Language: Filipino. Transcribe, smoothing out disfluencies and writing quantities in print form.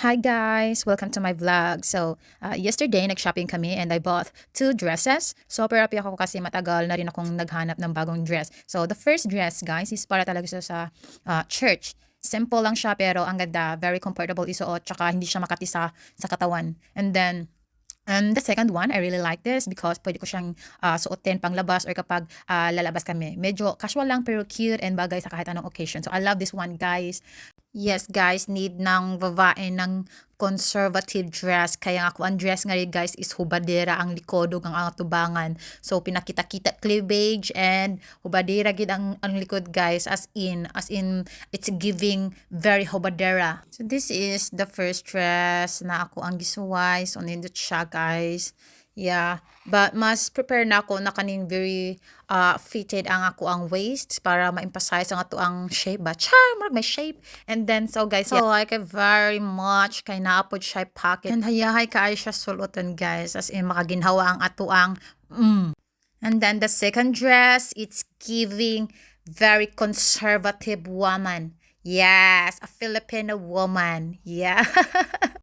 Hi guys! Welcome to my vlog. So, yesterday nag-shopping kami and I bought two dresses. Super happy ako kasi matagal na rin akong naghanap ng bagong dress. So, the first dress guys is para talaga sa church. Simple lang siya pero ang ganda, very comfortable isuot, tsaka hindi siya makati sa katawan. And the second one, I really like this because pwede ko siyang suotin panglabas or kapag lalabas kami. Medyo casual lang pero cute and bagay sa kahit anong occasion. So I love this one, guys. Yes, guys, need ng babae ng conservative dress. Kaya ako ang dress nga rin, guys, is hubadera ang likod ug ang atubangan. So pinakita-kita cleavage and hubadera gid ang likod, guys, as in it's giving very hubadera. So this is the first dress na ako ang gisuway. So nindot siya, guys. Yeah, but mas prepare na ako na kaning very fitted ang ako ang waist para ma-emphasize ang ato ang shape ba. Char, murag may shape. And then so guys, yeah, I like it very much kay naapod siya pocket. And hayahay kaayo siya sulutan, guys, as in makaginhawa ang ato ang And then the second dress, it's giving very conservative woman. Yes, a Filipino woman. Yeah.